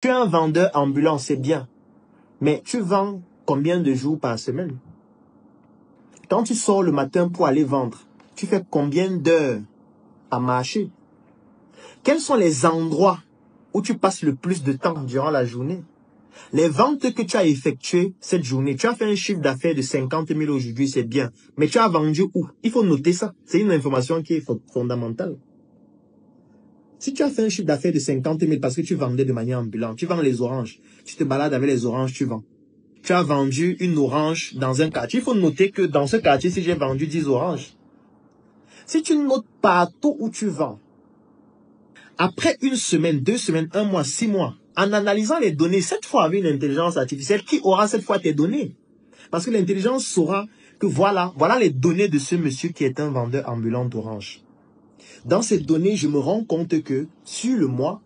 Tu es un vendeur ambulant, c'est bien. Mais tu vends combien de jours par semaine? Quand tu sors le matin pour aller vendre, tu fais combien d'heures à marcher? Quels sont les endroits où tu passes le plus de temps durant la journée? Les ventes que tu as effectuées cette journée, tu as fait un chiffre d'affaires de 50 000 aujourd'hui, c'est bien. Mais tu as vendu où? Il faut noter ça. C'est une information qui est fondamentale. Si tu as fait un chiffre d'affaires de 50 000 parce que tu vendais de manière ambulante, tu vends les oranges, tu te balades avec les oranges, tu vends. Tu as vendu une orange dans un quartier. Il faut noter que dans ce quartier, si j'ai vendu 10 oranges, si tu notes partout où tu vends, après une semaine, 2 semaines, 1 mois, 6 mois, en analysant les données, cette fois avec une intelligence artificielle, qui aura cette fois tes données? Parce que l'intelligence saura que voilà les données de ce monsieur qui est un vendeur ambulant d'oranges. Dans ces données, je me rends compte que sur le mois,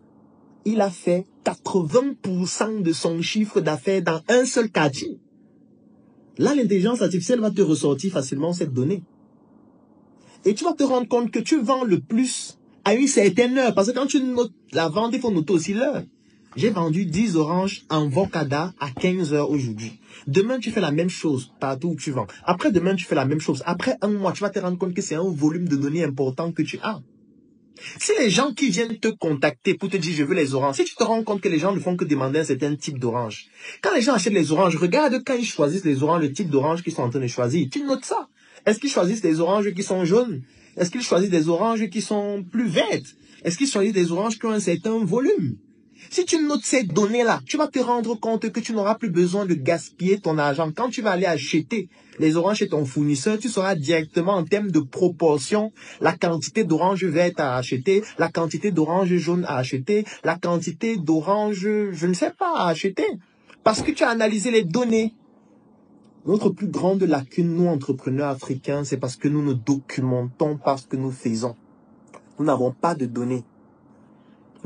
il a fait 80% de son chiffre d'affaires dans un seul quartier. Là, l'intelligence artificielle va te ressortir facilement cette donnée. Et tu vas te rendre compte que tu vends le plus à une certaine heure. Parce que quand tu notes la vente, il faut noter aussi l'heure. J'ai vendu 10 oranges en Vocada à 15 heures aujourd'hui. Demain, tu fais la même chose partout où tu vends. Après demain, tu fais la même chose. Après un mois, tu vas te rendre compte que c'est un volume de données important que tu as. Si les gens qui viennent te contacter pour te dire je veux les oranges, si tu te rends compte que les gens ne font que demander un certain type d'orange, quand les gens achètent les oranges, regarde quand ils choisissent les oranges, le type d'orange qu'ils sont en train de choisir. Tu notes ça. Est-ce qu'ils choisissent des oranges qui sont jaunes? Est-ce qu'ils choisissent des oranges qui sont plus vertes? Est-ce qu'ils choisissent des oranges qui ont un certain volume? Si tu notes ces données-là, tu vas te rendre compte que tu n'auras plus besoin de gaspiller ton argent. Quand tu vas aller acheter les oranges chez ton fournisseur, tu sauras directement en termes de proportion la quantité d'oranges vertes à acheter, la quantité d'oranges jaunes à acheter, la quantité d'oranges, je ne sais pas, à acheter. Parce que tu as analysé les données. Notre plus grande lacune, nous, entrepreneurs africains, c'est parce que nous ne documentons pas ce que nous faisons. Nous n'avons pas de données.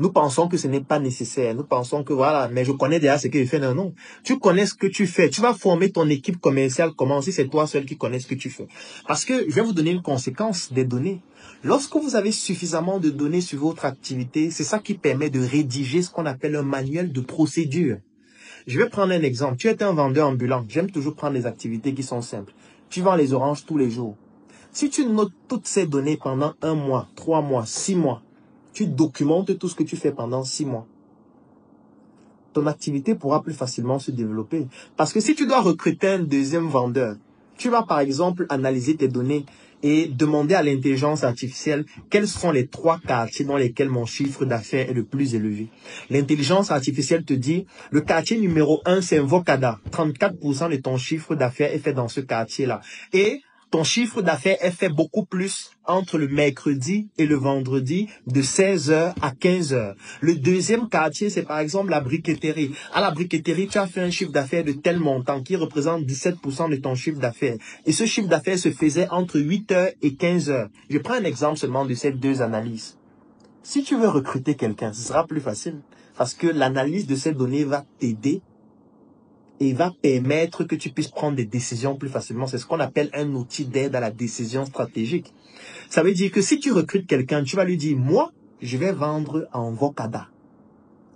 Nous pensons que ce n'est pas nécessaire. Nous pensons que voilà, mais je connais déjà ce que je fais. Non, non. Tu connais ce que tu fais. Tu vas former ton équipe commerciale comment si c'est toi seul qui connais ce que tu fais. Parce que je vais vous donner une conséquence des données. Lorsque vous avez suffisamment de données sur votre activité, c'est ça qui permet de rédiger ce qu'on appelle un manuel de procédure. Je vais prendre un exemple. Tu es un vendeur ambulant. J'aime toujours prendre des activités qui sont simples. Tu vends les oranges tous les jours. Si tu notes toutes ces données pendant 1 mois, 3 mois, 6 mois, tu documentes tout ce que tu fais pendant 6 mois. Ton activité pourra plus facilement se développer. Parce que si tu dois recruter un deuxième vendeur, tu vas par exemple analyser tes données et demander à l'intelligence artificielle quels sont les 3 quartiers dans lesquels mon chiffre d'affaires est le plus élevé. L'intelligence artificielle te dit, le quartier numéro 1, c'est Vocada. 34% de ton chiffre d'affaires est fait dans ce quartier-là. Et ton chiffre d'affaires est fait beaucoup plus entre le mercredi et le vendredi de 16h à 15h. Le deuxième quartier, c'est par exemple la briqueterie. À la briqueterie, tu as fait un chiffre d'affaires de tel montant qui représente 17% de ton chiffre d'affaires. Et ce chiffre d'affaires se faisait entre 8h et 15h. Je prends un exemple seulement de ces 2 analyses. Si tu veux recruter quelqu'un, ce sera plus facile parce que l'analyse de ces données va t'aider et va permettre que tu puisses prendre des décisions plus facilement. C'est ce qu'on appelle un outil d'aide à la décision stratégique. Ça veut dire que si tu recrutes quelqu'un, tu vas lui dire, moi, je vais vendre en Vocada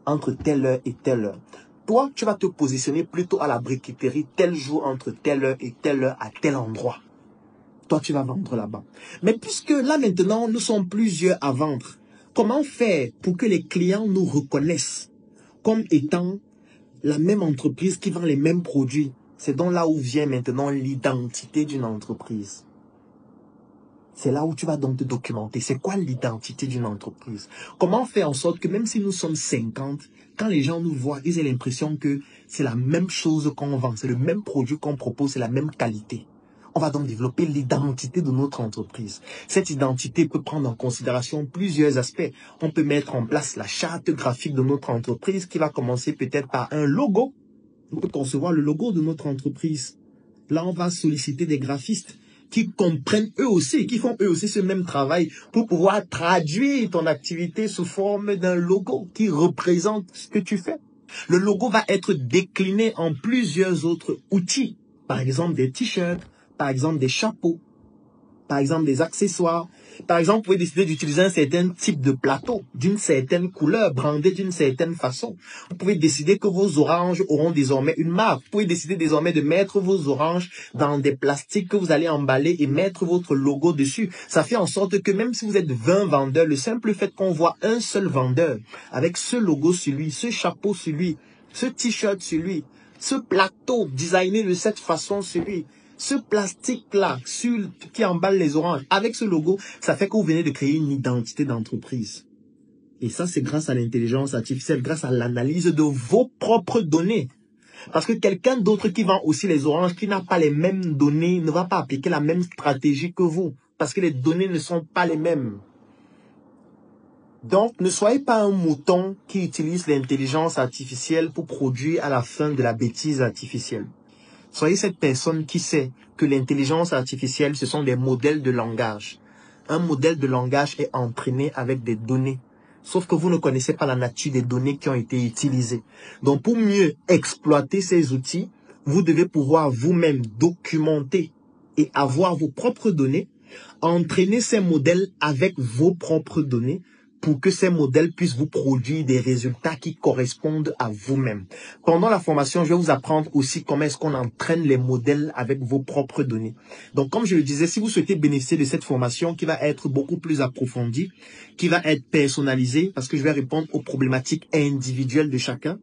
entre telle heure et telle heure. Toi, tu vas te positionner plutôt à la briqueterie tel jour entre telle heure et telle heure à tel endroit. Toi, tu vas vendre là-bas. Mais puisque là maintenant, nous sommes plusieurs à vendre, comment faire pour que les clients nous reconnaissent comme étant la même entreprise qui vend les mêmes produits? C'est donc là où vient maintenant l'identité d'une entreprise. C'est là où tu vas donc te documenter. C'est quoi l'identité d'une entreprise? Comment faire en sorte que même si nous sommes 50, quand les gens nous voient, ils aient l'impression que c'est la même chose qu'on vend, c'est le même produit qu'on propose, c'est la même qualité. On va donc développer l'identité de notre entreprise. Cette identité peut prendre en considération plusieurs aspects. On peut mettre en place la charte graphique de notre entreprise qui va commencer peut-être par un logo. On peut concevoir le logo de notre entreprise. Là, on va solliciter des graphistes qui comprennent eux aussi, qui font eux aussi ce même travail pour pouvoir traduire ton activité sous forme d'un logo qui représente ce que tu fais. Le logo va être décliné en plusieurs autres outils. Par exemple, des t-shirts, par exemple, des chapeaux, par exemple des accessoires. Par exemple, vous pouvez décider d'utiliser un certain type de plateau, d'une certaine couleur, brandé d'une certaine façon. Vous pouvez décider que vos oranges auront désormais une marque. Vous pouvez décider désormais de mettre vos oranges dans des plastiques que vous allez emballer et mettre votre logo dessus. Ça fait en sorte que même si vous êtes 20 vendeurs, le simple fait qu'on voit un seul vendeur avec ce logo sur lui, ce chapeau sur lui, ce t-shirt sur lui, ce plateau designé de cette façon sur lui, ce plastique-là qui emballe les oranges, avec ce logo, ça fait que vous venez de créer une identité d'entreprise. Et ça, c'est grâce à l'intelligence artificielle, grâce à l'analyse de vos propres données. Parce que quelqu'un d'autre qui vend aussi les oranges, qui n'a pas les mêmes données, ne va pas appliquer la même stratégie que vous. Parce que les données ne sont pas les mêmes. Donc, ne soyez pas un mouton qui utilise l'intelligence artificielle pour produire à la fin de la bêtise artificielle. Soyez cette personne qui sait que l'intelligence artificielle, ce sont des modèles de langage. Un modèle de langage est entraîné avec des données. Sauf que vous ne connaissez pas la nature des données qui ont été utilisées. Donc, pour mieux exploiter ces outils, vous devez pouvoir vous-même documenter et avoir vos propres données, entraîner ces modèles avec vos propres données, pour que ces modèles puissent vous produire des résultats qui correspondent à vous-même. Pendant la formation, je vais vous apprendre aussi comment est-ce qu'on entraîne les modèles avec vos propres données. Donc, comme je le disais, si vous souhaitez bénéficier de cette formation qui va être beaucoup plus approfondie, qui va être personnalisée, parce que je vais répondre aux problématiques individuelles de chacun,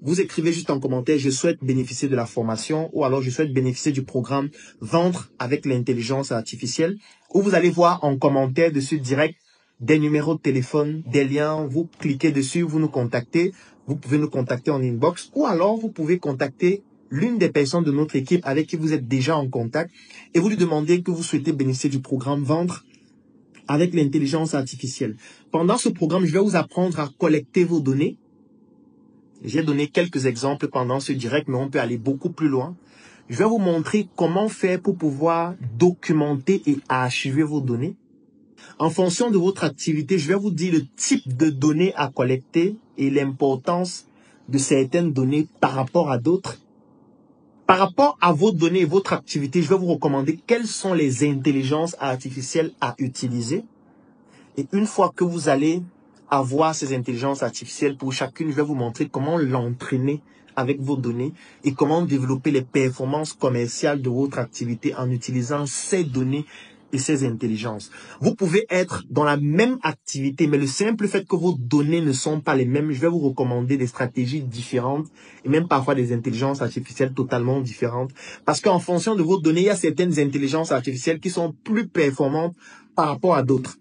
vous écrivez juste en commentaire « Je souhaite bénéficier de la formation » ou alors « Je souhaite bénéficier du programme Vendre avec l'intelligence artificielle » où vous allez voir en commentaire dessus direct des numéros de téléphone, des liens, vous cliquez dessus, vous nous contactez, vous pouvez nous contacter en inbox ou alors vous pouvez contacter l'une des personnes de notre équipe avec qui vous êtes déjà en contact et vous lui demandez que vous souhaitez bénéficier du programme Vendre avec l'intelligence artificielle. Pendant ce programme, je vais vous apprendre à collecter vos données. J'ai donné quelques exemples pendant ce direct, mais on peut aller beaucoup plus loin. Je vais vous montrer comment faire pour pouvoir documenter et archiver vos données. En fonction de votre activité, je vais vous dire le type de données à collecter et l'importance de certaines données par rapport à d'autres. Par rapport à vos données et votre activité, je vais vous recommander quelles sont les intelligences artificielles à utiliser. Et une fois que vous allez avoir ces intelligences artificielles pour chacune, je vais vous montrer comment l'entraîner avec vos données et comment développer les performances commerciales de votre activité en utilisant ces données et ces intelligences. Vous pouvez être dans la même activité, mais le simple fait que vos données ne sont pas les mêmes, je vais vous recommander des stratégies différentes et même parfois des intelligences artificielles totalement différentes. Parce qu'en fonction de vos données, il y a certaines intelligences artificielles qui sont plus performantes par rapport à d'autres.